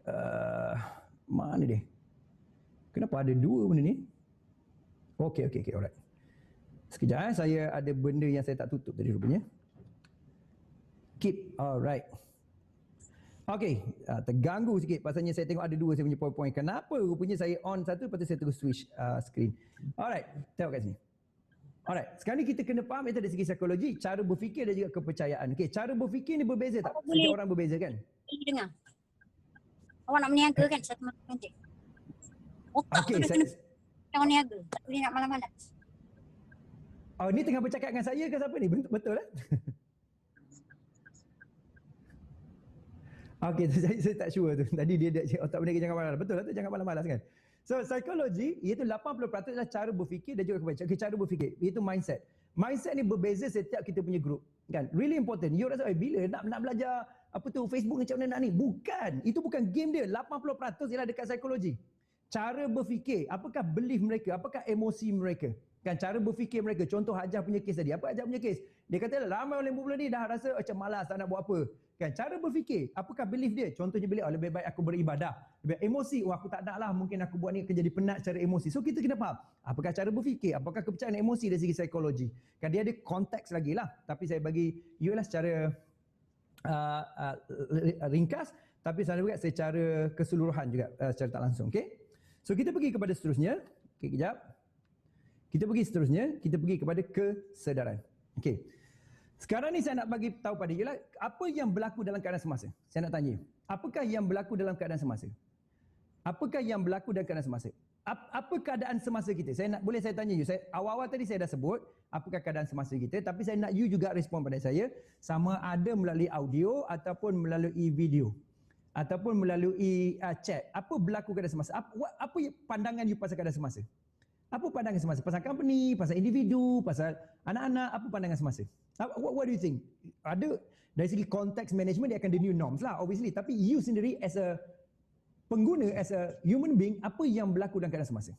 Uh, mana dia? Kenapa ada dua benda ni? Okey, alright. Sekejap saya ada benda yang saya tak tutup tadi rupanya. Keep, alright. Okey, terganggu sikit pasalnya saya tengok ada dua saya punya poin-poin. Kenapa rupanya saya on satu, lepas tu saya terus switch screen. Alright, tengok kat sini. Alright, sekarang ni kita kena faham itu dari segi psikologi, cara berfikir dan juga kepercayaan. Okey, cara berfikir ni berbeza tak? Setiap orang berbeza kan? Dengar. Awak nak meniaga kan satu malam nanti? Otak tu dah kena orang niaga. Tak boleh nak malas-malas. Oh, ni tengah bercakap dengan saya ke siapa ni? Betul lah? Okey, saya tak sure tu. Tadi dia otak benda jangan malas. Betul lah tu, jangan malas-malas kan? So, psikologi iaitu 80% adalah cara berfikir dan juga kepercayaan. Okay, cara berfikir, iaitu mindset. Mindset ni berbeza setiap kita punya group. Kan? Really important. You rasa, bila nak belajar apa tu Facebook macam mana nak ni? Bukan. Itu bukan game dia. 80% ialah dekat psikologi. Cara berfikir, apakah belief mereka, apakah emosi mereka. Kan cara berfikir mereka. Contoh Hajah punya kes tadi. Apa Hajah punya kes? Dia kata ramai orang bulan ni dah rasa macam malas tak nak buat apa. Kan cara berfikir, apakah belief dia? Contohnya belief, lebih baik aku beribadah. Lebih emosi, aku tak nak lah, mungkin aku buat ni akan jadi penat secara emosi. So kita kena faham, apakah cara berfikir, apakah kepercayaan emosi dari segi psikologi. Kan dia ada konteks lagi lah. Tapi saya bagi you lah secara ringkas, tapi saya juga secara keseluruhan juga secara tak langsung. Okay? So kita pergi kepada seterusnya. Okay, kejap. Kita pergi seterusnya, kita pergi kepada kesedaran. Okey. Sekarang ni saya nak bagi tahu pada you lah, apa yang berlaku dalam keadaan semasa? Saya nak tanya you. Apakah yang berlaku dalam keadaan semasa? Apakah yang berlaku dalam keadaan semasa? Apa keadaan semasa kita? Boleh saya tanya you. Awal-awal tadi saya dah sebut apakah keadaan semasa kita, tapi saya nak you juga respon pada saya sama ada melalui audio ataupun melalui video ataupun melalui chat. Apa berlaku keadaan semasa? Apa pandangan you pasal keadaan semasa? Apa pandangan semasa? Pasal company, pasal individu, pasal anak-anak, apa pandangan semasa? What do you think? Ada dari segi konteks management dia akan the new norms lah obviously, tapi you sendiri as a pengguna, as a human being, apa yang berlaku dalam keadaan semasa?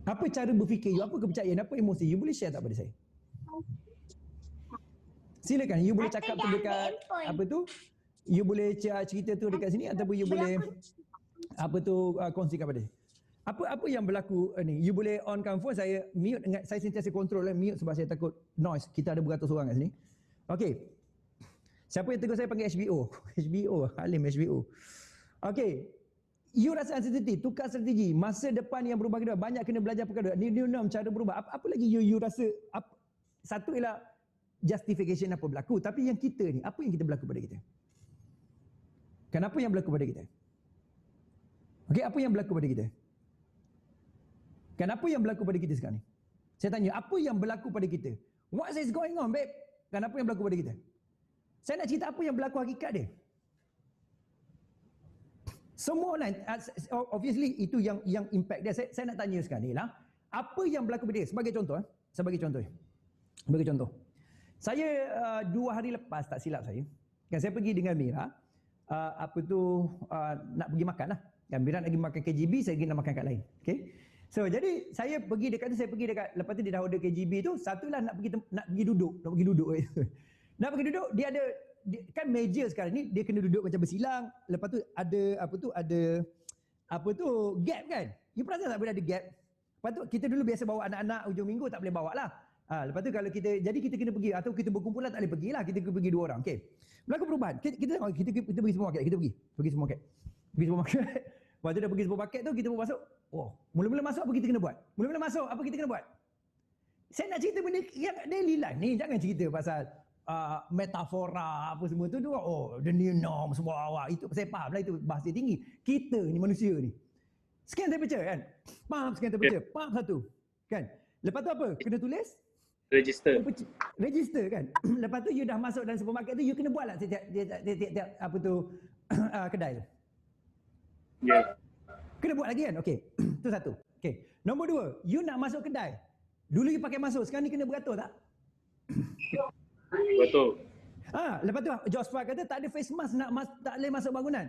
Apa cara berfikir you, apa kepercayaan, apa emosi you, boleh share tak pada saya? Silakan, you boleh cakap tu dekat apa tu? You boleh cerita tu dekat sini ataupun you boleh apa tu kongsikan pada. Apa yang berlaku ni? You boleh onkan phone, saya mute, saya sentiasa kontrol mute sebab saya takut noise. Kita ada beratus orang kat sini. Okey. Siapa yang tegur saya panggil HBO. HBO, Halim HBO. Okey. You rasa uncertainty, tukar strategi, masa depan yang berubah kedua, banyak kena belajar perkara, new norm, cara berubah. Apa lagi you rasa? Satu ialah justification apa berlaku, tapi yang kita ni, apa yang kita berlaku pada kita? Kenapa yang berlaku pada kita? Okey, apa yang berlaku pada kita? Kenapa yang berlaku pada kita sekarang ni? Saya tanya, apa yang berlaku pada kita? What is going on, babe? Kenapa yang berlaku pada kita? Saya nak cerita apa yang berlaku hakikat dia. Semua orang, obviously itu yang impact dia. Saya nak tanya sekarang ni lah, apa yang berlaku pada dia? Sebagai contoh, sebagai contoh. Saya 2 hari lepas, tak silap saya, kan saya pergi dengan Mira, nak pergi makan lah. Kan Mira nak pergi makan KGB, saya pergi nak makan kat lain. Okay? So jadi saya pergi dekat tu, lepas tu dia dah order KGB tu, satulah nak pergi duduk. Nak pergi duduk, dia ada kan meja sekarang ni dia kena duduk macam bersilang, lepas tu ada gap kan. You perasan tak bila ada gap? Lepas tu kita dulu biasa bawa anak-anak hujung minggu tak boleh bawa lah. Lepas tu kalau kita kita kena pergi atau kita berkumpulan tak boleh pergi lah, kita pergi 2 orang. Okey. Berlaku perubahan. Kita pergi supermarket, pergi supermarket. Lepas tu dah pergi supermarket tu, kita pun masuk. Oh, mula-mula masuk apa kita kena buat? Saya nak cerita benda yang daily life ni, jangan cerita pasal metafora apa semua tu. Oh, the new norm semua awak. Itu saya faham lah, itu bahasa tinggi. Kita ni manusia ni. Scan temperature kan? Scan temperature. Satu. Kan? Lepas tu apa? Kena tulis? Register kan? Lepas tu you dah masuk dalam supermarket tu, you kena buat lah setiap kedai tu. Ya. Kena buat lagi kan? Okey. Itu satu. Okey. Nombor 2, you nak masuk kedai. Dulu you pakai masuk, sekarang ni kena beratur tak? Betul. Lepas tu George Floyd kata tak ada face mask, tak boleh masuk bangunan.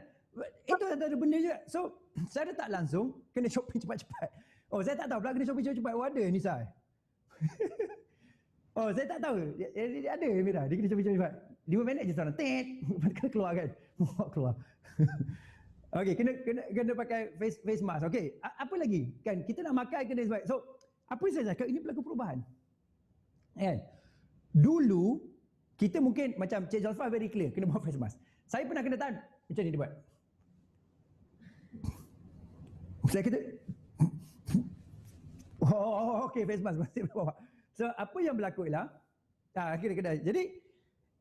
Itu ada benda juga. So, saya tak langsung kena shopping cepat-cepat. Oh, saya tak tahu pula kena shopping cepat-cepat. Oh, ada Nisa. Oh, saya tak tahu. Dia ada Mira, dia kena shopping cepat-cepat. 5 minit je seorang. Tet. Kena keluar kan. Keluar. Okey, kena pakai face mask. Okey, apa lagi? Kan kita nak makan kena sebab. So, apa yang saya cakap ini berlaku perubahan. Kan? Dulu kita mungkin macam Cik Zulfa very clear kena buat face mask. Saya pernah kena tahan macam ni dia buat. Saya kata okey face mask masih bawa. So apa yang berlaku ialah kena.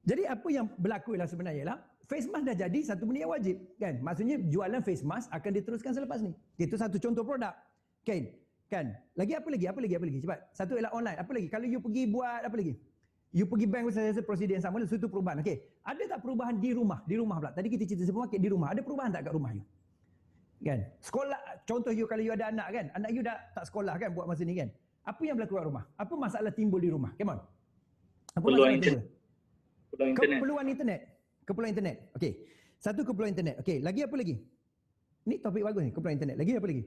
Jadi apa yang berlaku ialah sebenarnya ialah face mask dah jadi satu benda yang wajib kan. Maksudnya jualan face mask akan diteruskan selepas ni. Itu satu contoh produk. Kan? Lagi apa lagi? Cepat. Satu ialah online. Apa lagi? Kalau you pergi buat apa lagi? You pergi bank saya rasa prosedur yang sama, itu perubahan. Okey. Ada tak perubahan di rumah? Di rumah pula. Tadi kita cerita supermarket di rumah. Ada perubahan tak kat rumah you? Kan? Sekolah, contoh you kalau you ada anak kan, anak you dah tak sekolah kan buat masa ni kan. Apa yang berlaku kat rumah? Apa masalah timbul di rumah? Come on. Apa masalah timbul? Keperluan internet. Okey. Satu keperluan internet. Okey, lagi apa lagi? Ni topik bagus ni, keperluan internet. Lagi apa lagi?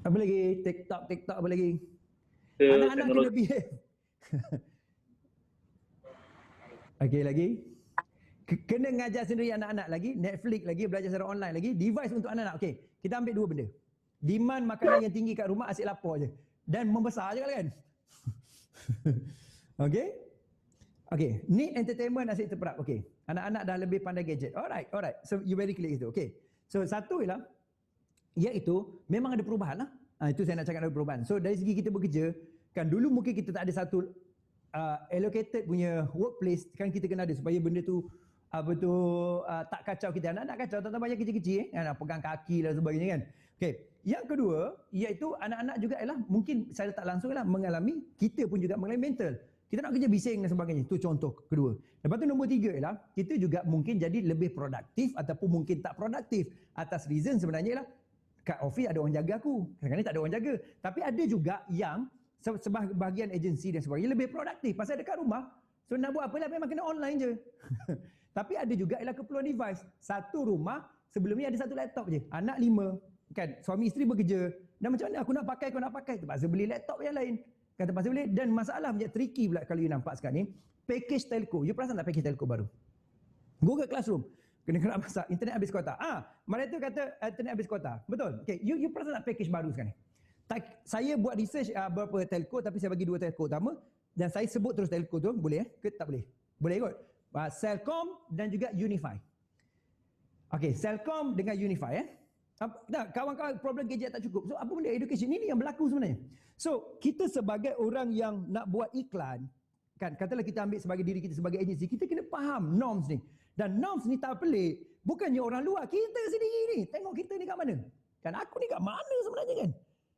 Apa lagi? TikTok apa lagi? Anak-anak kena behave. Okey, lagi? Kena ngajar sendiri anak-anak lagi, Netflix lagi, belajar secara online lagi, device untuk anak-anak. Okey, kita ambil dua benda. Demand makanan yang tinggi kat rumah asyik lapar je. Dan membesar je kan? Okey? Okey, need entertainment asyik terperap. Okey, anak-anak dah lebih pandai gadget. Alright. So, you very clear itu. Okey. So, satu ialah, iaitu memang ada perubahan lah. Itu saya nak cakap ada perubahan. So, dari segi kita bekerja, kan dulu mungkin kita tak ada satu allocated punya workplace, kan kita kena ada supaya benda tu tak kacau kita. Anak-anak kacau, tak banyak kecil-kecil nak pegang kaki dan sebagainya kan. Okey. Yang kedua, iaitu anak-anak juga ialah mungkin saya tak langsung ialah mengalami, kita pun juga mengalami mental. Kita nak kerja bising dan sebagainya. Itu contoh kedua. Lepas tu nombor tiga ialah kita juga mungkin jadi lebih produktif ataupun mungkin tak produktif. Atas reason sebenarnya ialah kat office ada orang jaga aku. Kadang-kadang tak ada orang jaga. Tapi ada juga yang sebahagian agensi dan sebagainya lebih produktif. Pasal dekat rumah, so nak buat apa lah memang kena online je. Tapi ada juga ialah keperluan device. Satu rumah, sebelum ni ada satu laptop je. Anak 5. Kan, suami isteri bekerja. Dan macam mana aku nak pakai, terpaksa beli laptop yang lain. Kan terpaksa beli. Dan masalah macam tricky pula kalau you nampak sekarang ni. Package telco. You perasan tak package telco baru? Google Classroom. Kena masak. Internet habis kuota. Mereka kata internet habis kuota. Betul? Okay. You perasan tak package baru sekarang ni? Saya buat research beberapa telco, tapi saya bagi 2 telco utama. Dan saya sebut terus telco tu. Boleh ke tak boleh? Boleh kot. Celcom dan juga Unify. Okay. Celcom dengan Unify kawan-kawan problem gadget tak cukup. So apa benda education ini yang berlaku sebenarnya. So kita sebagai orang yang nak buat iklan, kan katalah kita ambil sebagai diri kita sebagai agensi, kita kena faham norms ni. Dan norms ni tak pelik. Bukannya orang luar, kita sendiri ni. Tengok kita ni kat mana. Kan aku ni kat mana sebenarnya kan.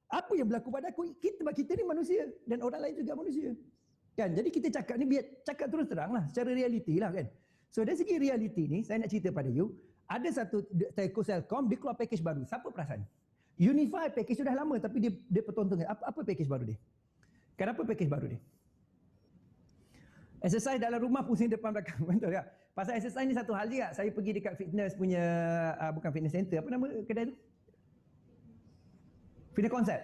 Apa yang berlaku pada aku, kita ni manusia dan orang lain juga manusia. Kan jadi kita cakap ni biar cakap terus terang lah, secara realiti lah kan. So dari segi realiti ni, saya nak cerita pada you, ada satu telco Celcom, dia keluar package baru. Siapa perasan? Unify package sudah lama tapi dia pertontonkan. Apa package baru dia? Kenapa package baru dia? Exercise dalam rumah pusing depan belakang. Betul tak? Pasal exercise ni satu hal juga. Saya pergi dekat fitness punya, bukan fitness center, apa nama kedai tu? Fitness Concept.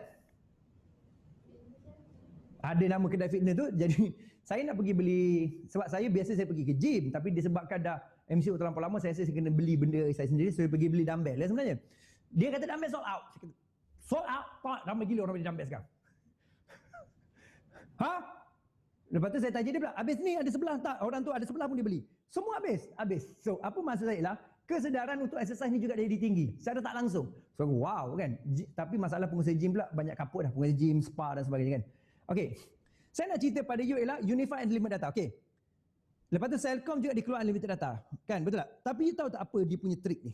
Ada nama kedai fitness tu, jadi saya nak pergi beli, sebab saya biasa saya pergi ke gym, tapi disebabkan dah MCO terlampau lama, saya rasa saya kena beli benda saya sendiri, so saya pergi beli dumbbell lah sebenarnya. Dia kata dumbbell sold out. Saya kata, sold out? Pak, ramai gila orang beli dumbbell sekarang. Lepas tu saya tanya dia pula, habis ni ada sebelah tak? Orang tu ada sebelah pun dia beli. Semua habis. So, apa maksud saya ialah, kesedaran untuk exercise ni juga jadi tinggi. Secara tak langsung. So, wow kan. Tapi masalah pengusaha gym pula, banyak kaput dah. Pengusaha gym, spa dan sebagainya kan. Okay. Saya nak cerita pada you ialah Unified Unlimited Data. Okay. Lepas tu Celcom juga dikeluar unlimited data. Kan, betul tak? Tapi you tahu tak apa dia punya trik ni?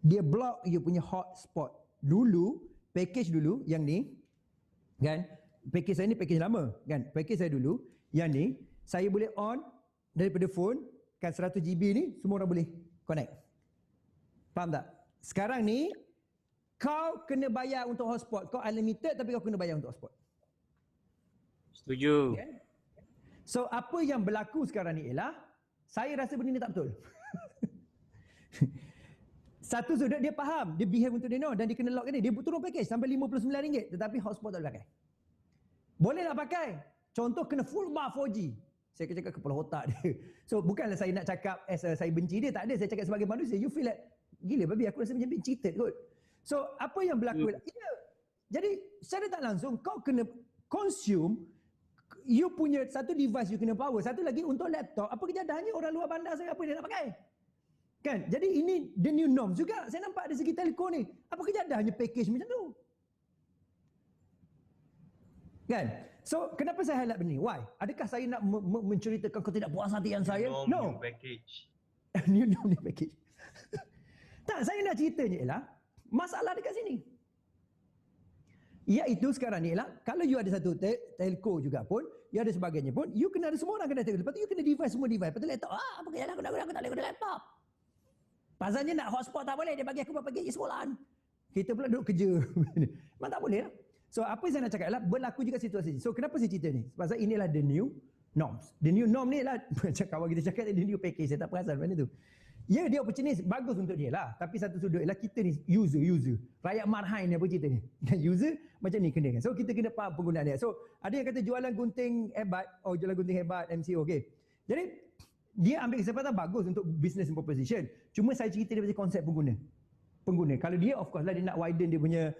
Dia block you punya hotspot. Dulu, package dulu, yang ni, kan? Package saya ni package lama, kan? Package saya dulu, yang ni, saya boleh on daripada phone, kan 100 GB ni, semua orang boleh connect. Faham tak? Sekarang ni, kau kena bayar untuk hotspot. Kau unlimited tapi kau kena bayar untuk hotspot. Setuju. Kan? So, apa yang berlaku sekarang ni ialah, saya rasa benda ni tak betul. Satu sudut dia faham, dia behave untuk dia dan dia kena lock ni. Dia turun package sampai RM59, tetapi hotspot tak boleh pakai. Boleh nak pakai. Contoh kena full bar 4G. Saya akan cakap kepala otak dia. So bukanlah saya nak cakap saya benci dia, tak ada. Saya cakap sebagai manusia, you feel like, gila babi aku rasa macam being cheated kot. So apa yang berlaku? Ya. Jadi secara tak langsung kau kena consume, you punya satu device you kena power, satu lagi untuk laptop. Apa kejadiannya orang luar bandar saya apa dia nak pakai? Kan? Jadi ini the new norm juga. Saya nampak dari segi telco ni. Apa kejadiannya package macam tu? Kan? So, kenapa saya highlight benda ni? Why? Adakah saya nak menceritakan ketidakpuasaan saya? No. New package. New norm, new package. Tak, saya nak ceritanya ialah masalah dekat sini. Iaitu sekarang ni ialah kalau you ada satu telco juga pun, you ada sebagainya pun, you kena ada semua orang kena telco. Lepas tu you kena device semua device. Lepas tu laptop, apa kejadian aku tak boleh guna laptop. Pasalnya nak hotspot tak boleh, dia bagi aku berapa gig sekolahan. Kita pula duduk kerja. Memang tak boleh lah. So apa yang saya nak cakap adalah berlaku juga situasi ni. So kenapa saya cerita ni? Sebab inilah the new norms. The new norm ni lah, macam kawan kita cakap the new package, saya tak perasan mana tu. Ya, dia opportunity bagus untuk dia lah. Tapi satu sudut ialah kita ni user. Rakyat marhain ni apa cerita ni. User macam ni kena kan. So kita kena faham penggunaan dia. So ada yang kata jualan gunting hebat. Oh, jualan gunting hebat MCO. Okay. Jadi dia ambil kesempatan bagus untuk business proposition. Cuma saya cerita dia pasal konsep pengguna. Kalau dia of course lah dia nak widen dia punya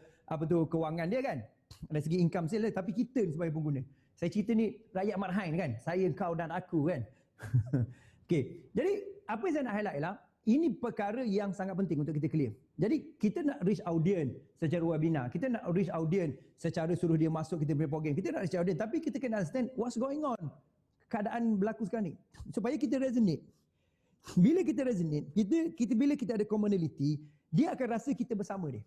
kewangan dia kan. Dari segi income sale, tapi kita ni sebagai pengguna. Saya cerita ni rakyat marhain kan. Saya, kau dan aku kan. Okey. Jadi apa yang saya nak highlight ialah ini perkara yang sangat penting untuk kita clear. Jadi kita nak reach audience secara webinar. Kita nak reach audience secara suruh dia masuk kita punya program. Kita nak reach audience tapi kita kena understand what's going on. Keadaan berlaku sekarang ni. Supaya kita resonate. Bila kita resonate, bila kita ada commonality, dia akan rasa kita bersama dia.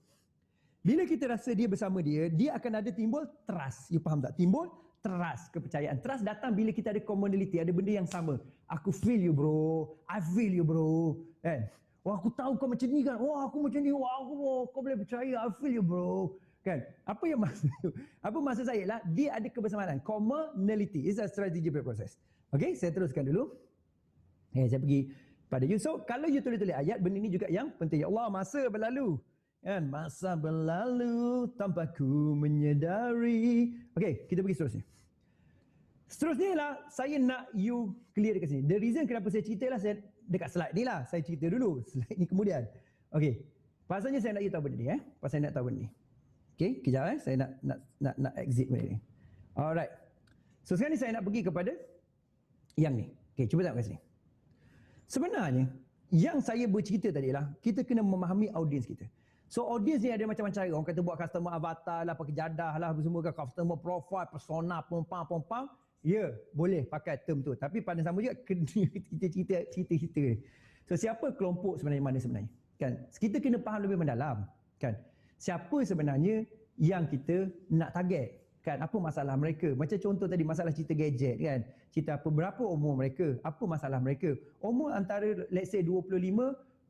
Bila kita rasa dia bersama dia, dia akan ada timbul trust. You faham tak? Timbul trust, kepercayaan. Trust datang bila kita ada commonality, ada benda yang sama. Aku feel you bro, I feel you bro. Kan? Wah aku tahu kau macam ni kan. Wah aku macam ni. Wah kau boleh percaya, I feel you bro. Kan? Apa yang maksud saya ialah dia ada kebersamaan. Commonality is a strategy process. Okay, saya teruskan dulu. Saya pergi pada you. So kalau you tulis-tulis ayat, benda ni juga yang penting. Ya Allah, masa berlalu. Kan? Masa berlalu tanpa ku menyedari. Okey, kita pergi seterusnya. Seterusnya lah, saya nak you clear dekat sini. The reason kenapa saya cerita lah, saya dekat slide ni lah. Saya cerita dulu, slide ni kemudian. Okey, pasalnya saya nak you tahu benda ni. Pasal saya nak tahu benda ni. Okey, kejap saya nak exit benda ni. Alright. So sekarang ni saya nak pergi kepada yang ni. Okey, cuba tengok kat sini. Sebenarnya, yang saya bercerita tadi lah, kita kena memahami audience kita. So audience ni ada macam-macam cara. Orang kata buat customer avatar lah, pakai jadah lah, semua ke customer profile, persona, pompang. Ya, boleh pakai term tu. Tapi pada sama juga kena cerita-cerita. So siapa kelompok sebenarnya, mana sebenarnya? Kan? Kita kena faham lebih mendalam. Kan? Siapa sebenarnya yang kita nak target? Kan? Apa masalah mereka? Macam contoh tadi masalah cerita gadget kan. Cerita apa, berapa umur mereka? Apa masalah mereka? Umur antara let's say 25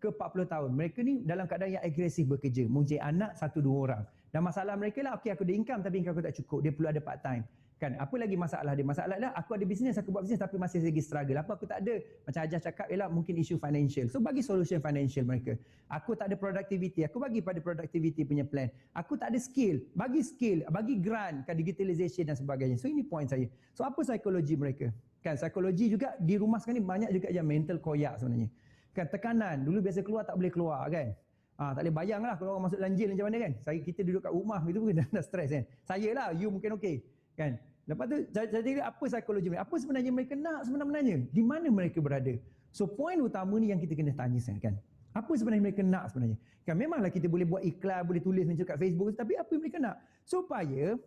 ke 40 tahun. Mereka ni dalam keadaan yang agresif bekerja. Mungkin anak 1-2 orang. Dan masalah mereka lah, okey aku ada income tapi income aku tak cukup. Dia perlu ada part time. Kan? Apa lagi masalah dia? Masalah lah aku ada bisnes, aku buat bisnes tapi masih lagi struggle. Apa aku tak ada? Macam Ajah cakap ialah mungkin isu financial. So bagi solution financial mereka. Aku tak ada productivity. Aku bagi pada productivity punya plan. Aku tak ada skill. Bagi skill. Bagi grant. Kan? Digitalization dan sebagainya. So ini point saya. So apa psikologi mereka? Kan? Psikologi juga di rumah sekarang ni banyak juga yang mental koyak sebenarnya. Kan tekanan, dulu biasa keluar tak boleh keluar kan. Tak boleh bayang lah kalau orang masuk lanjil macam mana kan. Kita duduk kat rumah itu pun dah stres kan. Saya lah, you mungkin okey kan. Lepas tu saya tengok apa psikologi mereka. Apa sebenarnya mereka nak sebenarnya? Di mana mereka berada? So point utama ni yang kita kena tanya kan. Apa sebenarnya mereka nak sebenarnya? Kan memanglah kita boleh buat iklan, boleh tulis macam kat Facebook tapi apa yang mereka nak? Supaya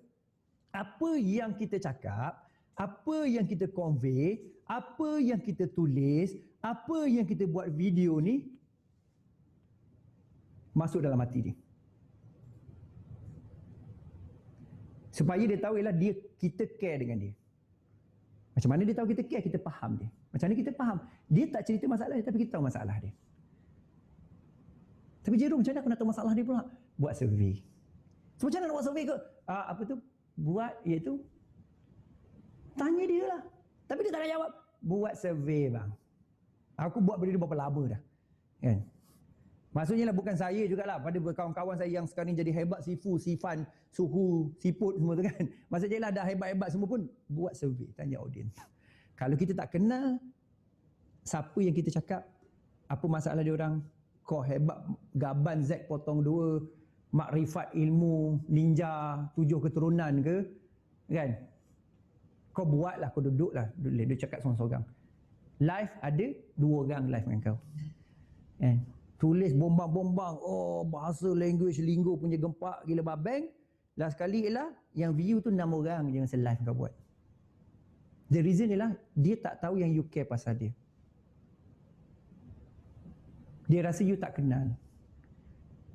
apa yang kita cakap, apa yang kita convey, apa yang kita tulis, apa yang kita buat video ni masuk dalam hati dia. Supaya dia tahu ialah kita care dengan dia. Macam mana dia tahu kita care? Kita faham dia. Macam mana kita faham? Dia tak cerita masalah dia tapi kita tahu masalah dia. Tapi Jerome, macam mana aku nak tahu masalah dia pula? Buat survey. So macam mana nak buat survey ke? Buat iaitu tanya dia lah. Tapi dia tak nak jawab. Buat survey bang. Aku buat benda ni berapa lama dah. Kan? Maksudnya lah bukan saya jugalah, pada kawan-kawan saya yang sekarang jadi hebat, Sifu, Sifan, Suhu, Siput semua tu kan. Maksudnya lah dah hebat-hebat semua pun buat survey, tanya audiens. Kalau kita tak kenal siapa yang kita cakap, apa masalah dia orang, kau hebat, Gaban Z potong 2, makrifat ilmu, ninja, 7 keturunan ke, kan? Kau buatlah, kau duduklah, dia cakap seorang-seorang. Live ada 2 orang live dengan kau. Kan? Tulis bombang-bombang, oh bahasa language linggo punya gempak gila babeng. Last sekali ialah yang view tu 6 orang je masa live kau buat. The reason ialah dia tak tahu yang you care pasal dia. Dia rasa you tak kenal.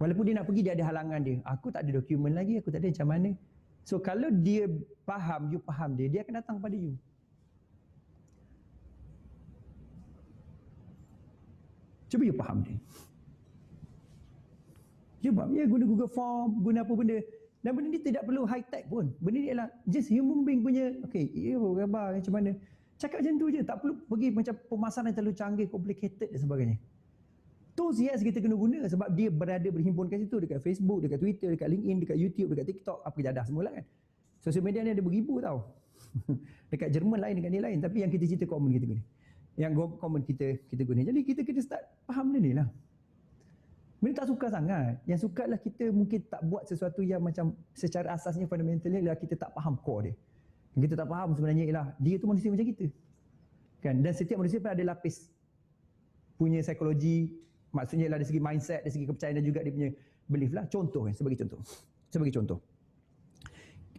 Walaupun dia nak pergi, dia ada halangan dia. Aku tak ada dokumen lagi, aku tak ada macam mana. So kalau dia faham, you faham dia, dia akan datang pada you. Cuba you faham dia. Cuba, ya guna Google Form, guna apa benda. Dan benda ni tidak perlu high tech pun. Benda ni ialah just human being punya, okay, khabar macam mana. Cakap macam tu je, tak perlu pergi macam pemasaran yang terlalu canggih, complicated dan sebagainya. Tools yes kita kena guna sebab dia berada berhimpun kat situ, dekat Facebook, dekat Twitter, dekat LinkedIn, dekat YouTube, dekat TikTok, apa kejadah semua lah kan. Sosial media ni ada beribu tau. Dekat Jerman lain, dekat ni lain. Tapi yang kita cerita common kita guna. Yang common kita guna. Jadi kita kena start faham benda ni lah. Benda tak suka sangat. Yang suka lah kita mungkin tak buat sesuatu yang macam secara asasnya fundamentalnya ialah kita tak faham core dia. Yang kita tak faham sebenarnya ialah dia tu manusia macam kita. Kan? Dan setiap manusia pun ada lapis punya psikologi, maksudnya ialah dari segi mindset, dari segi kepercayaan dan juga dia punya belief lah. Contoh kan, sebagai contoh.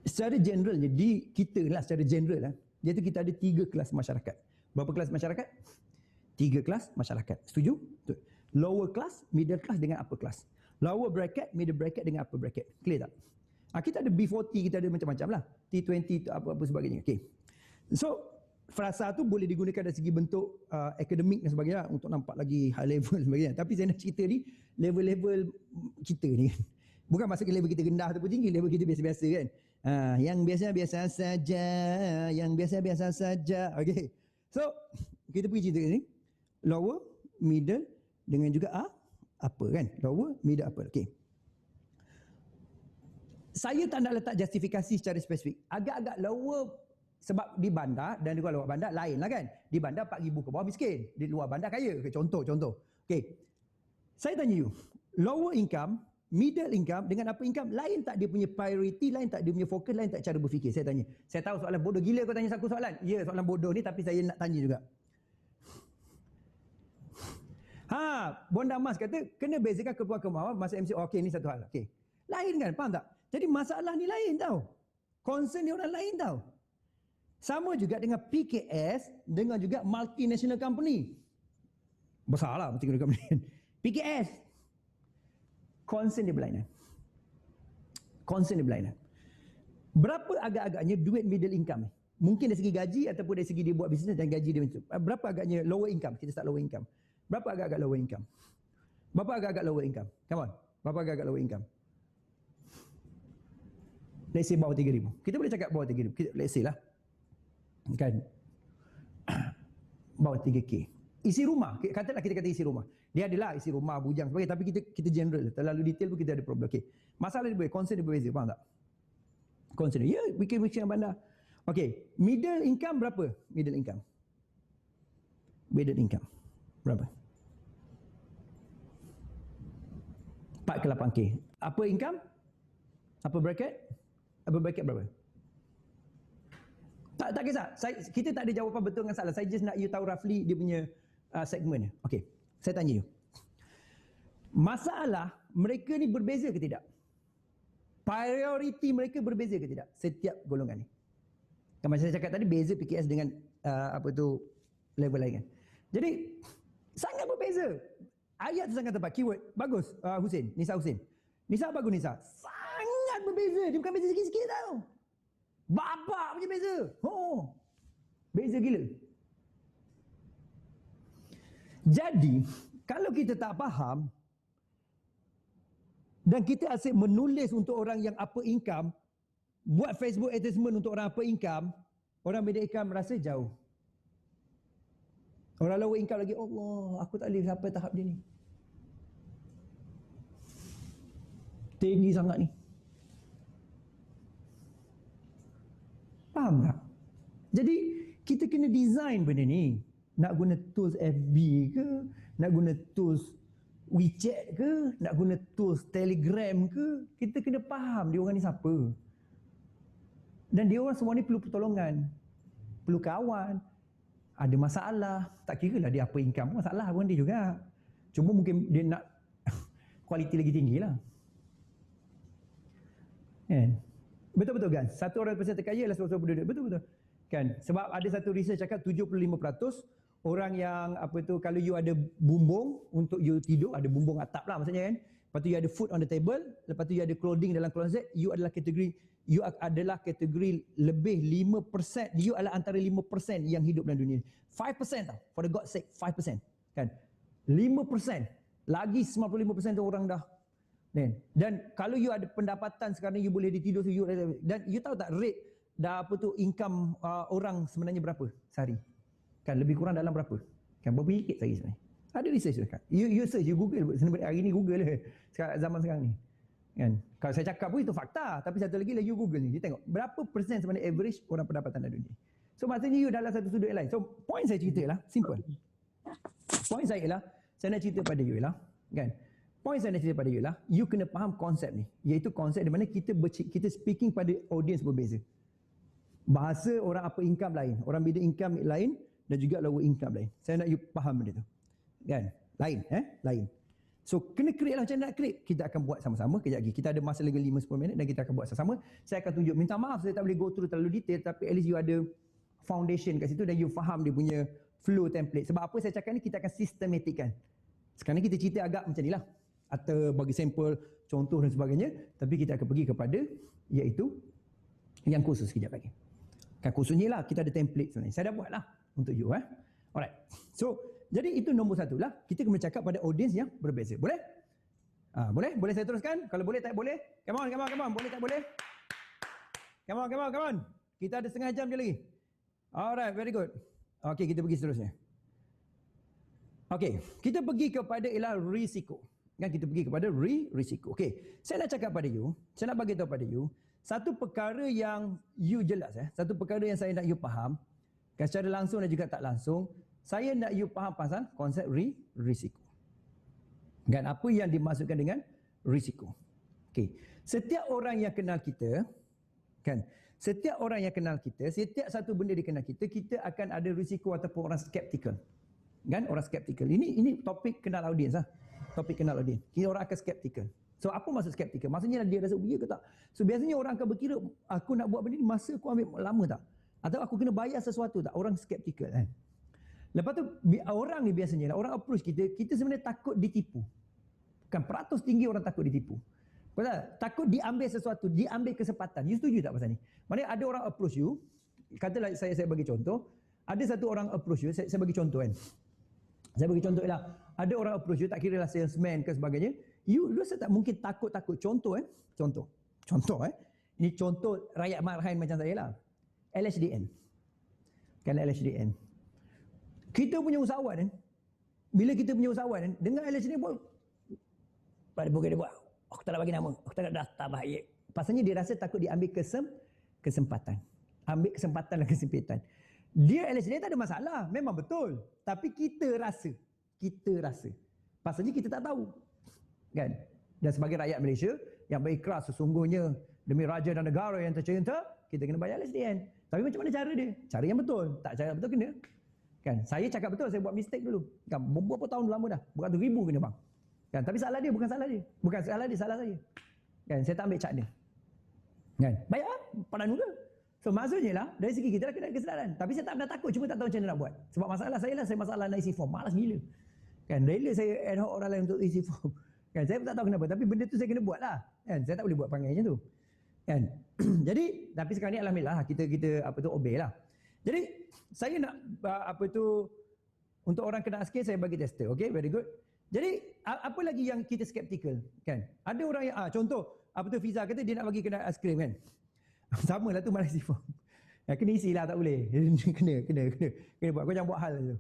Secara generalnya di kita lah, secara general lah, iaitu kita ada 3 kelas masyarakat. Berapa kelas masyarakat? 3 kelas masyarakat. Setuju? Betul. Lower class, middle class dengan upper class. Lower bracket, middle bracket dengan upper bracket. Clear tak? Kita ada B40, kita ada macam-macam lah. T20, apa sebagainya. Okay. So, frasa tu boleh digunakan dari segi bentuk akademik dan sebagainya untuk nampak lagi high level dan sebagainya. Tapi saya nak cerita ni, level-level kita ni kan. Bukan maksudnya level kita rendah ataupun tinggi, level kita biasa-biasa kan. Yang biasa-biasa saja, yang biasa-biasa saja. Okay. So, kita pergi cerita ni. Lower, middle, dengan juga upper kan. Lower, middle, upper. Okay. Saya tak nak letak justifikasi secara spesifik. Agak-agak lower sebab di bandar dan di luar bandar lain lah kan. Di bandar 4,000 ke bawah miskin. Di luar bandar kaya. Okay, contoh. Okay. Saya tanya you. Lower income, middle income dengan upper income lain tak dia punya priority, lain tak dia punya fokus, lain tak cara berfikir. Saya tanya. Saya tahu soalan bodoh gila kau tanya aku soalan. Ya, soalan bodoh ni tapi saya nak tanya juga. Bonda Mas kata kena bezakan keperluan kemauan masa MC. Okey, ni satu hal. Okey. Lain kan, faham tak? Jadi masalah ni lain tau. Concern dia orang lain tau. Sama juga dengan PKS dengan juga multinational company. Besarlah multinational company. PKS. Concern dia berlainan. Berapa agak-agaknya duit middle income ni? Mungkin dari segi gaji ataupun dari segi dia buat bisnes dan gaji dia macam tu. Berapa agaknya lower income? Kita start lower income. Berapa agak-agak lower income? Come on. Berapa agak-agak lower income? Let's say bawah 3,000. Kita boleh cakap bawah 3,000. Let's say lah. Kan? Bawah 3K. Isi rumah. Katalah kita kata isi rumah. Dia adalah isi rumah, bujang sebagainya. Tapi kita general. Terlalu detail pun kita ada problem. Okay. Masalah dia berbeza. Concern dia berbeza. Faham tak? Concern dia. Ya, bikin bandar. Okay. Middle income berapa? Middle income. Berapa? 4 ke 8K. Apa income? Apa bracket? Berapa? Tak kisah. Kita tak ada jawapan betul dengan salah. Saya just nak you tahu roughly dia punya segmen. Okey. Saya tanya you. Masalah mereka ni berbeza ke tidak? Priority mereka berbeza ke tidak? Setiap golongan ni. Kan macam saya cakap tadi, beza PKS dengan level lain kan. Jadi sangat berbeza. Ayat tu sangat tepat. Keyword. Bagus. Nisa Husin. Nisa bagus Nisa. Sangat berbeza. Dia bukan beza sikit-sikit tau. Bapak punya beza. Beza gila. Jadi, kalau kita tak faham dan kita asyik menulis untuk orang yang upper income, buat Facebook advertisement untuk orang upper income, orang middle income rasa jauh. Orang lower income lagi, Allah, aku tak boleh sampai tahap dia ni. tinggi sangat ni. Faham tak? Jadi kita kena design benda ni. Nak guna tools FB ke, nak guna tools WeChat ke, nak guna tools Telegram ke, kita kena faham dia orang ni siapa. Dan dia orang semua ni perlu pertolongan, perlu kawan, ada masalah, tak kira lah dia apa income, masalah pun dia juga. Cuma mungkin dia nak kualiti lagi tinggi lah. Kan? Betul-betul kan? Satu orang persen terkaya adalah seorang penduduk. Betul-betul. Kan? Sebab ada satu research cakap 75% orang yang apa tu, kalau you ada bumbung untuk you tidur, ada bumbung atap lah maksudnya kan. Lepas tu you ada food on the table, lepas tu you ada clothing dalam closet, you adalah kategori lebih 5%, you adalah antara 5% yang hidup dalam dunia. 5% tau. For the God's sake, 5%. Kan? 5%. Lagi 95% tu orang dah. Dan kalau you ada pendapatan sekarang you boleh ditidur, dan you tahu tak rate dah apa tu income orang sebenarnya berapa sehari? Kan lebih kurang dalam berapa? Kan berapa ringgit sehari sebenarnya? Ada research tu kan. You search, you Google, hari ni Google lah zaman sekarang ni. Kan? Kalau saya cakap pun itu fakta, tapi satu lagi lah you Google ni, you tengok berapa persen sebenarnya average orang pendapatan dalam dunia. So maksudnya you dalam satu sudut yang lain. So point saya cerita lah, simple. Point saya lah, saya nak cerita pada you lah, kan? Point saya nak cerita pada you lah, you kena faham konsep ni, iaitu konsep di mana kita speaking pada audience berbeza. Bahasa orang apa income lain, orang middle income lain dan juga lower income lain. Saya nak you faham benda tu. Kan? Lain. So kena create lah, macam mana nak create? Kita akan buat sama-sama kejap lagi. Kita ada masa lagi 5-10 minit dan kita akan buat sama-sama. Saya akan tunjuk, minta maaf saya tak boleh go through terlalu detail, tapi at least you ada foundation kat situ dan you faham dia punya flow template. Sebab apa saya cakap ni, kita akan sistematikkan. Sekarang ni kita cerita agak macam ni lah, atau bagi sampel, contoh dan sebagainya, tapi kita akan pergi kepada iaitu yang khusus kejap lagi. Kan khususnya lah, kita ada template sebenarnya. Saya dah buat lah untuk you. Alright. So, jadi itu nombor satu lah. Kita kena cakap pada audience yang berbeza. Boleh? Boleh? Boleh saya teruskan? Kalau boleh, tak boleh? Come on. Boleh tak boleh? Come on. Kita ada setengah jam je lagi. Alright, very good. Okay, kita pergi seterusnya. Okay, kita pergi kepada ialah risiko. Kan kita pergi kepada risiko. Okay, saya nak cakap pada you, saya nak bagi tahu pada you, satu perkara yang you jelas, satu perkara yang saya nak you faham, kan secara langsung dan juga tak langsung, saya nak you faham pasal konsep risiko. Dan apa yang dimaksudkan dengan risiko. Okay, setiap orang yang kenal kita, kan, setiap orang yang kenal kita, setiap satu benda dikenal kita, kita akan ada risiko ataupun orang skeptikal. Kan, orang skeptikal. Ini topik kenal audiens lah. Topik kenal audiens. Kita orang akan skeptikal. So apa maksud skeptikal? Maksudnya dia rasa ya ke tak? So biasanya orang akan berkira, aku nak buat benda ni, masa aku ambil lama tak? Atau aku kena bayar sesuatu tak? Orang skeptikal kan. Lepas tu orang ni biasanya, orang approach kita sebenarnya takut ditipu. Kan peratus tinggi orang takut ditipu. Pasal takut diambil sesuatu, diambil kesempatan. You setuju tak pasal ni? Maksudnya ada orang approach you, katalah saya bagi contoh, ada satu orang approach you, saya bagi contoh kan. Saya bagi contoh ialah, ada orang approach you, tak kira lah salesman ke sebagainya, you rasa tak mungkin takut-takut. Contoh. Ini contoh rakyat marhain macam saya lah. LHDN. Kan LHDN. Kita punya usahawan bila kita punya usahawan dengar LHDN pun, pada bukan dia buat, aku tak nak bagi nama, aku tak nak daftar baik. Pasalnya dia rasa takut dia ambil kesempatan. Ambil kesempatan dan kesempitan. Dia LHDN tak ada masalah, memang betul. Tapi kita rasa. Pasalnya kita tak tahu. Kan? Dan sebagai rakyat Malaysia yang berikhlas sesungguhnya demi raja dan negara yang tercinta, kita kena bayar LHDN. Tapi macam mana cara dia? Cara yang betul. Tak cara betul kena. Kan? Saya cakap betul, saya buat mistake dulu. Kan? Berapa tahun lama dah? Beratus ribu kena bang. Kan? Tapi salah dia, bukan salah dia. Bukan salah dia, salah saya. Kan? Saya tak ambil cat dia. Kan? Bayar, padan muka. So maksudnya lah, dari segi kita dah kena kesedaran. Tapi saya tak pernah takut, cuma tak tahu macam mana nak buat. Sebab masalah saya lah, saya masalah nak isi form. Malas gila. Kan? Rela saya ad hoc orang lain untuk isi form. Kan? Saya pun tak tahu kenapa. Tapi benda tu saya kena buat lah. Kan? Saya tak boleh buat perangai macam tu. Kan? Jadi, tapi sekarang ni alhamdulillah, kita obey lah. Jadi, saya nak, untuk orang kena skill, saya bagi tester. Okay, very good. Jadi, apa lagi yang kita skeptical? Kan? Ada orang yang, contoh, Fiza kata dia nak bagi kena aiskrim kan? Sama lah tu malah isi form. Kena isi lah, tak boleh. Kena buat. Kau jangan buat hal tu.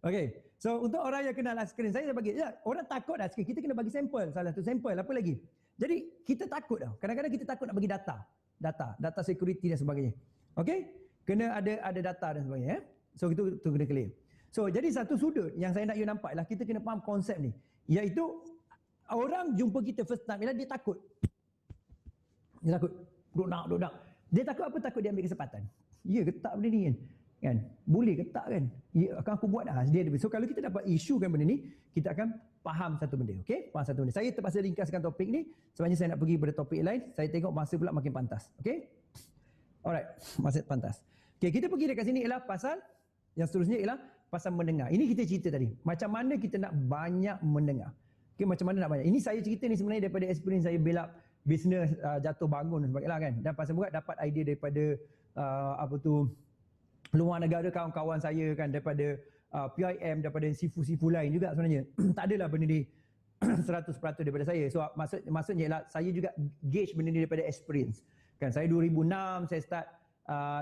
Okay. So, untuk orang yang kenal aiskrim, saya bagi. Ya, orang takut aiskrim. Kita kena bagi sampel. Salah satu sampel. Apa lagi? Jadi kita takut tau. Kadang-kadang kita takut nak bagi data security dan sebagainya. Okey? Kena ada data dan sebagainya. So itu kena clear. So jadi satu sudut yang saya nak you nampak ialah kita kena faham konsep ni, iaitu orang jumpa kita first time ialah dia takut. Dia takut. Duduk. Dia takut apa? Takut dia ambil kesempatan. Ya ke tak benda ni kan? Boleh ke tak kan? Ya, akan aku buat dah. So kalau kita dapat isukan benda ni, kita akan faham satu benda. Okey? Faham satu benda. Saya terpaksa ringkaskan topik ni sebabnya saya nak pergi pada topik lain. Saya tengok masa pula makin pantas. Okey? Alright, masa pantas. Okey, kita pergi dekat sini ialah pasal yang seterusnya ialah pasal mendengar. Ini kita cerita tadi. Macam mana kita nak banyak mendengar. Okey, macam mana nak banyak. Ini saya cerita ni sebenarnya daripada experience saya build up bisnes jatuh bangun dan sebagainya kan. Dan pasal buat dapat idea daripada luar negara, kawan-kawan saya kan, daripada PIM, daripada sifu-sifu lain juga sebenarnya. Tak adalah benda ni 100% daripada saya. So maksudnya ialah saya juga gauge benda ni daripada experience. Kan saya 2006 saya start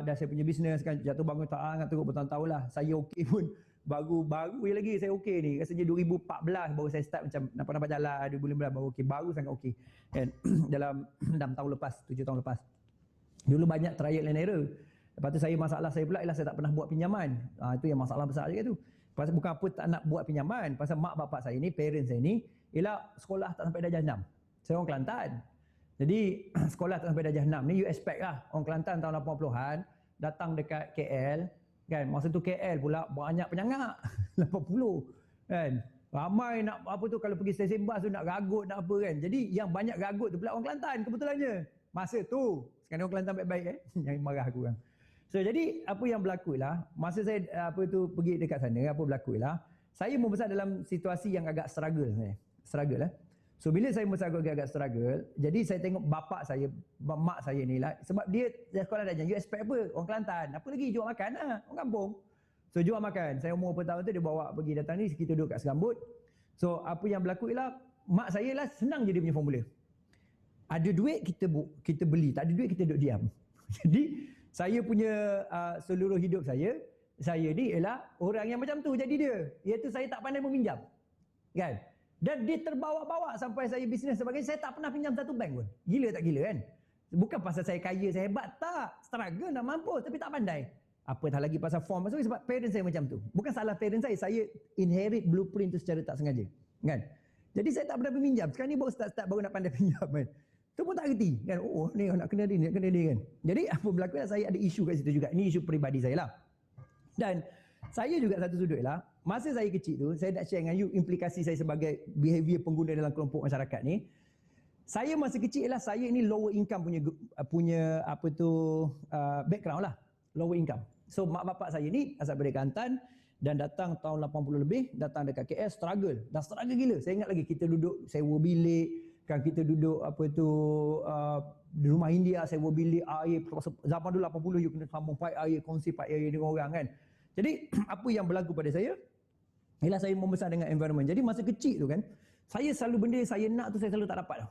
dah saya punya bisnes kan, jatuh bangun tak sangat teruk bertahun-tahun lah. Saya okey pun baru je lagi saya okey ni. Rasanya 2014 baru saya start macam nampak jalan, 2015 baru okey, baru sangat okey. Kan dalam 6 tahun lepas, 7 tahun lepas. Dulu banyak trial and error. Lepas tu masalah saya pula ialah saya tak pernah buat pinjaman. Itu yang masalah besar juga tu. Pasal bukan apa tak nak buat pinjaman, pasal mak bapak saya ni, parents saya ni ialah sekolah tak sampai darjah 6. Saya orang Kelantan. Jadi sekolah tak sampai darjah 6 ni you expect lah orang Kelantan tahun 80-an datang dekat KL kan. Masa tu KL pula banyak penyangak 80 kan. Ramai nak apa tu, kalau pergi stesen bas tu nak ragut nak apa kan. Jadi yang banyak ragut tu pula orang Kelantan kebetulannya. Masa tu sekarang orang Kelantan baik-baik yang marah aku kan. So jadi apa yang berlaku ialah masa saya pergi dekat sana, apa berlaku ialah saya membesar dalam situasi yang agak struggle sebenarnya. Struggle lah. So bila saya membesar agak struggle, jadi saya tengok mak saya ni lah, sebab dia sekolah darjah, you expect apa? Orang Kelantan, apa lagi jual makan lah, orang kampung. So jual makan, saya umur berapa tahun tu dia bawa pergi datang ni, kita duduk kat Segambut. So apa yang berlaku ialah mak saya lah senang je dia punya formula. Ada duit kita beli, tak ada duit kita duduk diam. Jadi saya punya seluruh hidup saya ni ialah orang yang macam tu jadi dia. Iaitu saya tak pandai meminjam. Kan? Dan dia terbawa-bawa sampai saya bisnes sebagainya, saya tak pernah pinjam satu bank pun. Gila tak gila kan? Bukan pasal saya kaya, saya hebat. Tak. Struggle nak mampus tapi tak pandai. Apatah lagi pasal form. Maksudnya sebab parents saya macam tu. Bukan salah parents saya inherit blueprint tu secara tak sengaja. Kan? Jadi saya tak pernah pinjam. Sekarang ni baru start baru nak pandai pinjam kan. Tu pun tak kerti kan. Oh ni nak kena ni, nak kena ni kan. Jadi apa berlaku lah, saya ada isu kat situ juga. Ini isu peribadi saya lah. Dan saya juga satu sudut lah, masa saya kecil tu, saya nak share dengan you implikasi saya sebagai behavior pengguna dalam kelompok masyarakat ni. Saya masa kecil lah, saya ni lower income punya background lah. Lower income. So mak bapak saya ni asal dari Kelantan dan datang tahun 80 lebih, datang dekat KL, struggle. Dah struggle gila. Saya ingat lagi kita duduk sewa bilik, kan kita duduk di rumah India, sewa bilik air. Zaman dulu 80 you kena sambung pipe air, kongsi pipe air dengan orang kan. Jadi apa yang berlaku pada saya ialah saya membesar dengan environment. Jadi masa kecil tu kan, saya selalu benda saya nak tu saya selalu tak dapat tau.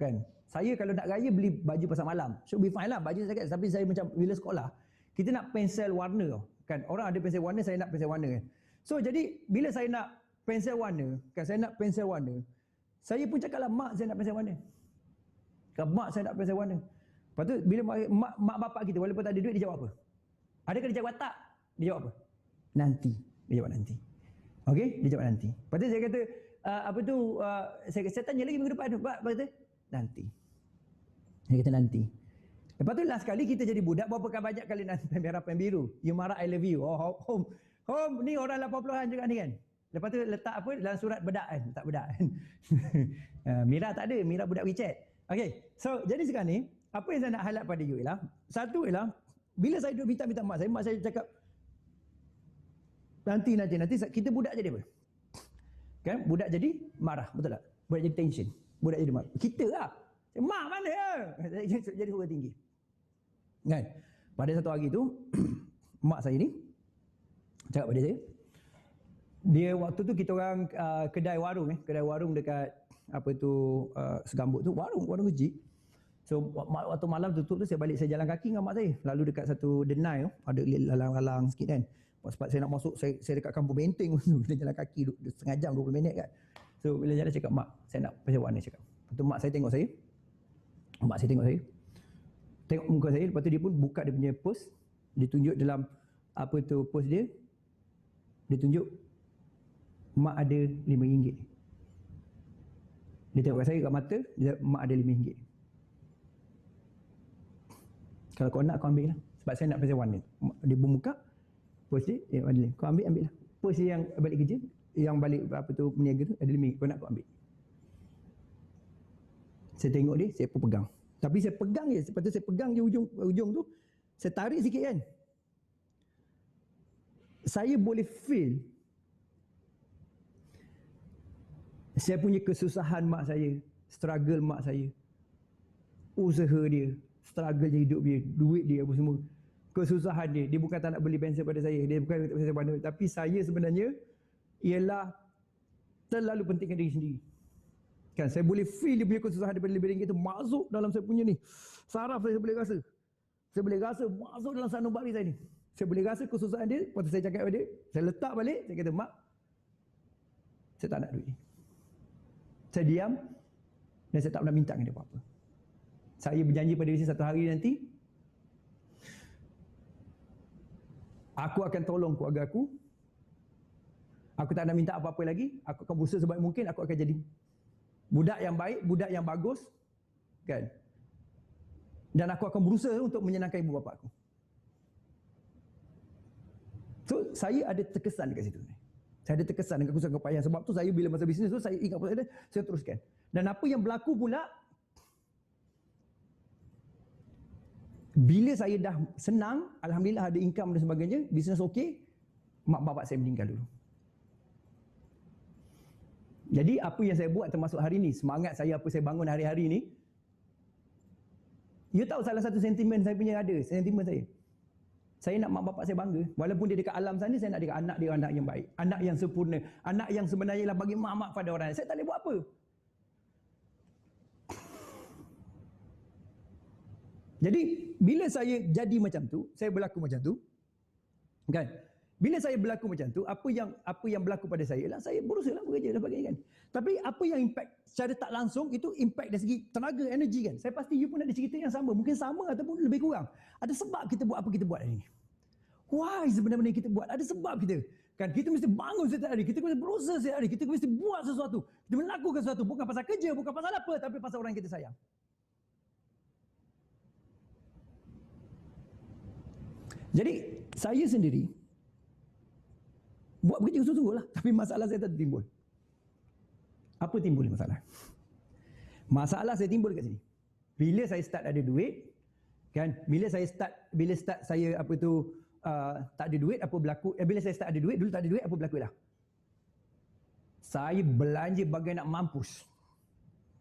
Kan? Saya kalau nak raya beli baju pasar malam, should be fine lah baju saya, tapi saya macam bila sekolah, kita nak pensel warna tau. Kan? Orang ada pensel warna, saya nak pensel warna kan. So jadi bila saya nak pensel warna, kan saya nak pensel warna, saya pun cakaplah mak saya nak pensel warna. Kan mak saya nak pensel warna. Lepas tu bila mak bapak kita walaupun tak ada duit, dia jawab apa? Adakah dia jawab tak? Dia jawab apa? Nanti. Dia jawab nanti. Okey? Dia jawab nanti. Lepas tu saya kata, saya tanya lagi minggu depan. Pak kata, nanti. Dia kata nanti. Lepas tu last kali kita jadi budak, berapa banyak kali nanti pen merah pen biru. You marah, I love you. Oh, home ni orang 80-an juga ni kan. Lepas tu letak apa? Dalam surat bedak kan. Letak bedak kan. Mira tak ada. Mira budak WeChat. Okey. So, jadi sekarang ni, apa yang saya nak highlight pada you ialah, satu ialah, bila saya duduk minta mak saya cakap, nanti, kita budak jadi apa? Kan? Budak jadi marah, betul tak? Budak jadi tension. Budak jadi marah. Kita lah. Mak mana ya? Jadi suara tinggi. Kan? Pada satu hari tu, mak saya ni, cakap pada saya, dia waktu tu kita orang kedai warung dekat Segambut tu, warung kecil. So waktu malam tutup tu saya balik, saya jalan kaki dengan mak saya. Lalu dekat satu denai tu, ada lalang-lalang sikit kan. Sebab saya nak masuk, saya dekat kampung Benteng tu, kita jalan kaki setengah jam 20 minit kan. So bila jalan cakap, mak saya nak pasal warna, cakap. Lepas tu mak saya tengok saya. Mak saya tengok saya. Tengok muka saya, lepas tu dia pun buka dia punya pos. Dia tunjuk dalam apa tu pos dia. Dia tunjuk mak ada RM5. Dia tengok kat saya kat mata, dia mak ada RM5. Kalau kau nak kau ambil lah. Sebab saya nak pasal one ni. Dia pun buka pos dia, kau ambil lah. Pos dia yang balik kerja, yang balik apa tu peniaga tu ada RM5. Kau nak kau ambil. Saya tengok dia, saya pun pegang. Tapi saya pegang je, lepas tu saya pegang je ujung tu, saya tarik sikit kan. Saya boleh feel saya punya kesusahan mak saya, struggle mak saya, usaha dia, struggle dia hidup dia, duit dia apa semua, kesusahan dia. Dia bukan tak nak beli pensel pada saya, dia bukan tak saya pandang, tapi saya sebenarnya ialah terlalu pentingkan diri sendiri. Kan, saya boleh feel dia punya kesusahan daripada RM5 itu masuk dalam saya punya ni. Saraf saya boleh rasa. Saya boleh rasa masuk dalam sanubari saya ni. Saya boleh rasa kesusahan dia. Lepas tu saya cakap kepada dia, saya letak balik, saya kata, mak, saya tak nak duit ni. Saya diam dan saya tak pernah minta dengan dia apa-apa. Saya berjanji pada diri saya satu hari nanti, aku akan tolong keluarga aku. Aku tak nak minta apa-apa lagi. Aku akan berusaha sebaik mungkin, aku akan jadi budak yang baik, budak yang bagus, kan? Dan aku akan berusaha untuk menyenangkan ibu bapa aku. So, saya ada terkesan dekat situ. Saya ada terkesan dengan kesusahan kepayahan. Sebab tu saya bila masa bisnes tu, saya ingat pasal dia, saya teruskan. Dan apa yang berlaku pula, bila saya dah senang, alhamdulillah ada income dan sebagainya, bisnes okey, mak bapak saya meninggal dulu. Jadi apa yang saya buat termasuk hari ni, semangat saya apa saya bangun hari-hari ni, you tahu salah satu sentimen saya punya ada, sentimen saya. Saya nak mak bapak saya bangga. Walaupun dia dekat alam sana, saya nak dekat anak dia anak yang baik. Anak yang sempurna. Anak yang sebenarnya lah bagi mak-mak pada orang lain. Saya tak boleh buat apa. Jadi, bila saya jadi macam tu, saya berlaku macam tu, kan? Bila saya berlaku macam tu, apa yang berlaku pada saya lah, saya berusaha lah bekerja dan sebagainya, kan? Tapi apa yang impact secara tak langsung, itu impact dari segi tenaga, energi, kan? Saya pasti you pun ada cerita yang sama. Mungkin sama ataupun lebih kurang. Ada sebab kita buat apa kita buat hari ni. Why sebenarnya kita buat? Ada sebab kita. Kan kita mesti bangun setiap hari, kita mesti berusaha setiap hari, kita mesti buat sesuatu. Kita melakukan sesuatu, bukan pasal kerja, bukan pasal apa, tapi pasal orang yang kita sayang. Jadi, saya sendiri buat bekerja sungguh-sungguh lah. Tapi masalah saya tak timbul. Apa timbul masalah? Masalah saya timbul kat sini. Bila saya start ada duit, kan? Bila start saya apa tu tak ada duit, apa berlaku? Bila saya start ada duit, dulu tak ada duit, apa berlaku lah? Saya belanja bagai nak mampus.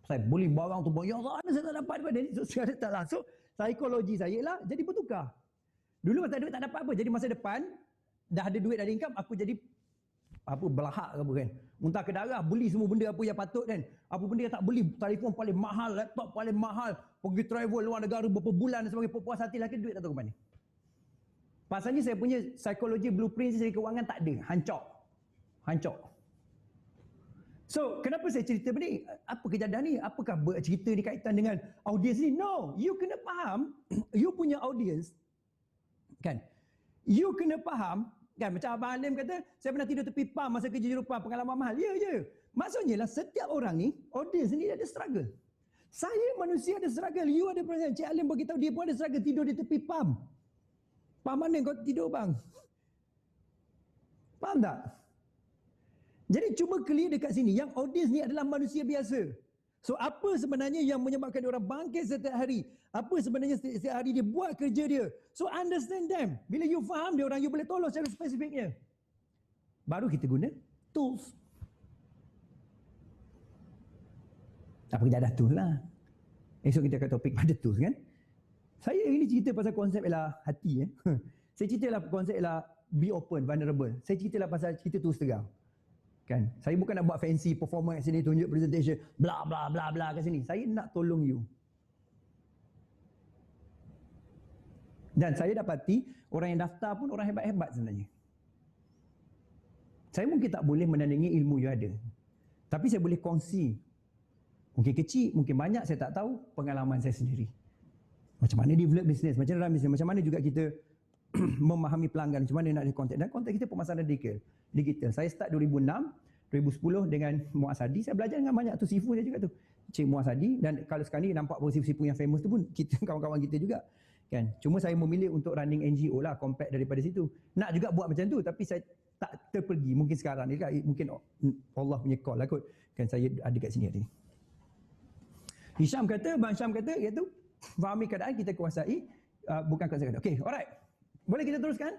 Saya beli barang tu, yang sana saya tak dapat daripada ni. So, secara tak langsung, psikologi saya lah jadi bertukar. Dulu masa ada duit tak dapat apa. Jadi masa depan, dah ada duit, dah ada income, aku jadi apa belahak ke apa, kan. Muntah ke darah, beli semua benda apa yang patut, kan. Apa benda yang tak beli, telefon paling mahal, laptop paling mahal, pergi travel luar negara berapa bulan dan sebagainya, puas hati lagi, duit tak tahu ke mana. Pasalnya saya punya psikologi blueprint dari kewangan tak ada, hancur. So, kenapa saya cerita ni? Apa kejadian ni? Apakah cerita ni kaitan dengan audiens ni? No, you kena faham, you punya audiens, kan? You kena faham, kan? Macam Abang Halim kata, saya pernah tidur tepi pam masa kerja jurupam, pengalaman mahal. Ya. Maksudnya lah, setiap orang ni, audiens ni ada struggle. Saya manusia ada struggle, you ada perasaan. Cik Halim beritahu dia pun ada struggle, tidur di tepi pam. Pam mana kau tidur, bang? Faham tak? Jadi cuba clear dekat sini, yang audiens ni adalah manusia biasa. So apa sebenarnya yang menyebabkan orang bangkit setiap hari? Apa sebenarnya setiap hari dia buat kerja dia? So understand them. Bila you faham dia orang, you boleh tolong secara spesifiknya. Baru kita guna tools. Apa kerja ada tools lah. Esok kita akan topik pada tools, kan? Saya ini cerita pasal konsep ialah hati. Saya cerita lah konsep ialah be open, vulnerable. Saya cerita lah pasal cerita tools terang. Kan? Saya bukan nak buat fancy performance kat sini, tunjuk presentation, bla bla bla bla kat sini. Saya nak tolong you. Dan saya dapati orang yang daftar pun orang hebat-hebat sebenarnya. Saya mungkin tak boleh menandingi ilmu you ada. Tapi saya boleh kongsi Mungkin kecil, mungkin banyak, saya tak tahu. Pengalaman saya sendiri. Macam mana develop business, macam mana run business, macam mana juga kita memahami pelanggan, macam mana nak ada kontak. Dan kontak kita pemasaran digital. Saya start 2006, 2010 dengan Muaz Hadi. Saya belajar dengan banyak tu sifu saya juga tu. Cik Muaz Hadi, dan kalau sekarang ni nampak pun sifu yang famous tu pun kita kawan-kawan kita juga. Kan? Cuma saya memilih untuk running NGO lah, compact daripada situ. Nak juga buat macam tu, tapi saya tak terpergi. Mungkin sekarang ni kan, mungkin Allah punya call lah kot. Kan saya ada kat sini hari ni. Hisham kata, Bang Syam kata, iaitu fahami keadaan, kita kuasai, bukan kuasai keadaan. Okey, alright. Boleh kita teruskan?